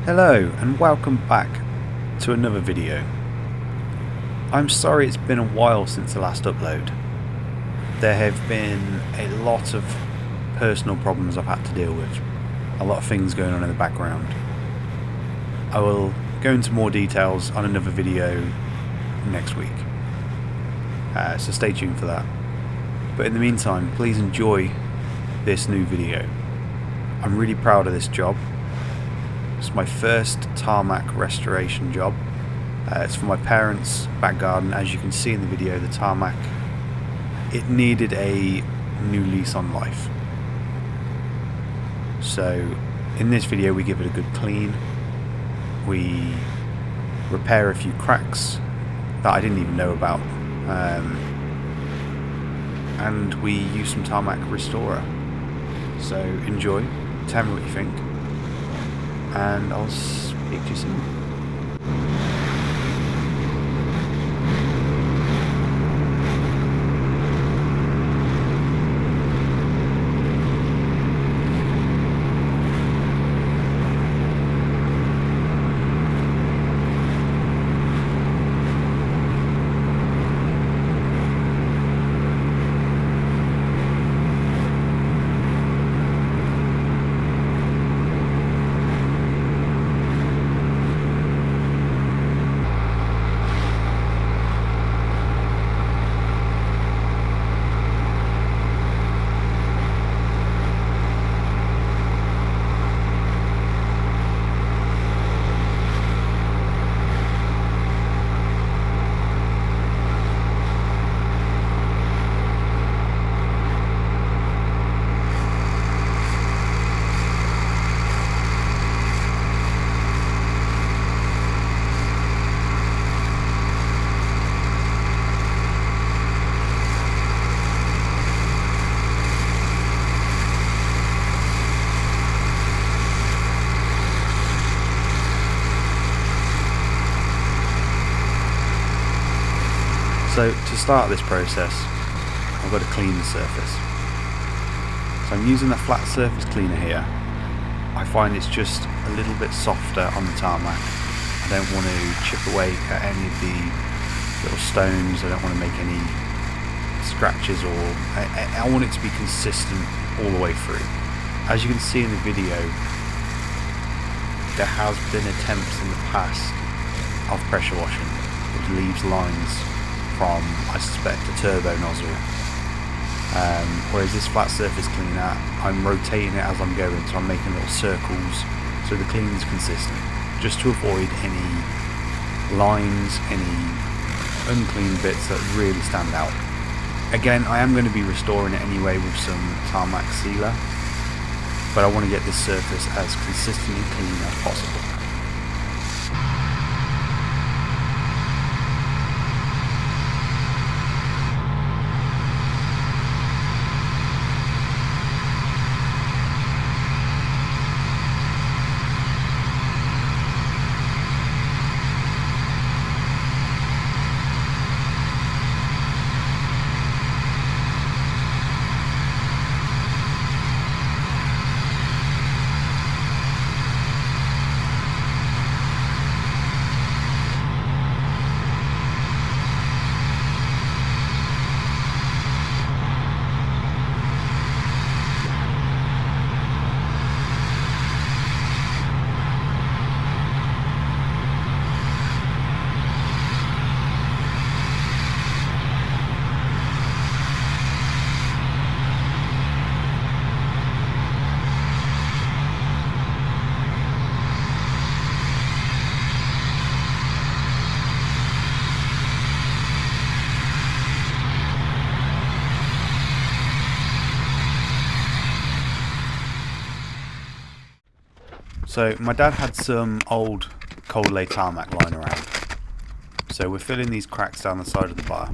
Hello and welcome back to another video. I'm sorry it's been a while since the last upload. There have been a lot of personal problems I've had to deal with. A lot of things going on in the background. I will go into more details on another video next week. So stay tuned for that. But in the meantime, please enjoy this new video. I'm really proud of this job. It's my first tarmac restoration job. It's for my parents' back garden. As you can see in the video, the tarmac, it needed a new lease on life. So in this video we give it a good clean. We repair a few cracks that I didn't even know about. And we use some tarmac restorer. So enjoy, tell me what you think, and I'll speak to you soon. So to start this process, I've got to clean the surface. So I'm using the flat surface cleaner here. I find it's just a little bit softer on the tarmac. I don't want to chip away at any of the little stones. I don't want to make any scratches, or I want it to be consistent all the way through. As you can see in the video, there has been attempts in the past of pressure washing, which leaves lines from, I suspect, a turbo nozzle. Whereas this flat surface cleaner, I'm rotating it as I'm going, so I'm making little circles so the clean is consistent, just to avoid any lines, any unclean bits that really stand out. Again, I am going to be restoring it anyway with some tarmac sealer, but I want to get this surface as consistently clean as possible. So my dad had some old cold lay tarmac lying around. So we're filling these cracks down the side of the bar.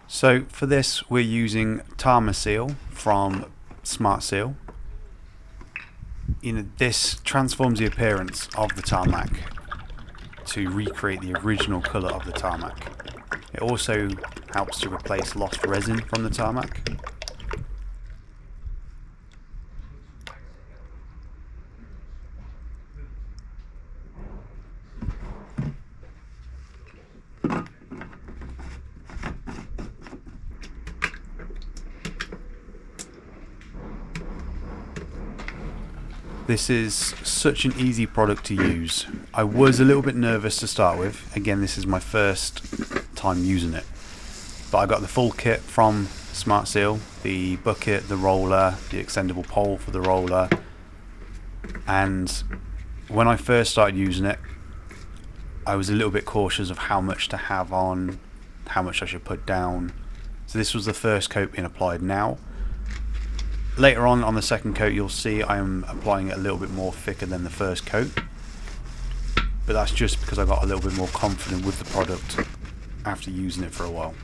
So for this we're using Tarmac seal from Smart Seal. This transforms the appearance of the tarmac to recreate the original colour of the tarmac. It also helps to replace lost resin from the tarmac. This is such an easy product to use. I was a little bit nervous to start with. Again, this is my first time using it. But I got the full kit from Smart Seal, the bucket, the roller, the extendable pole for the roller. And when I first started using it, I was a little bit cautious of how much to have on, how much I should put down. So this was the first coat being applied now. Later on the second coat you'll see I am applying it a little bit more thicker than the first coat, but that's just because I got a little bit more confident with the product after using it for a while.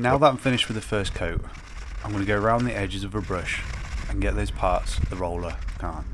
Now that I'm finished with the first coat, I'm going to go around the edges of a brush and get those parts the roller can't.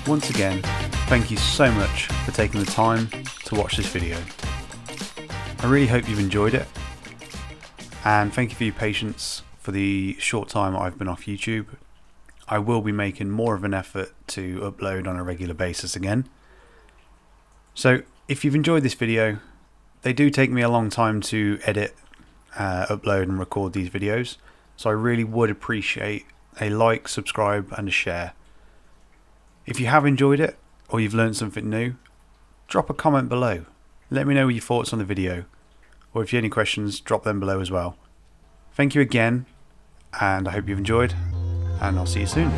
Once again, thank you so much for taking the time to watch this video. I really hope you've enjoyed it, and thank you for your patience for the short time I've been off YouTube. I will be making more of an effort to upload on a regular basis again. So if you've enjoyed this video, they do take me a long time to edit, upload and record these videos, so I really would appreciate a like, subscribe and a share. If you have enjoyed it or you've learned something new, drop a comment below. Let me know your thoughts on the video, or if you have any questions, drop them below as well. Thank you again, and I hope you've enjoyed, and I'll see you soon.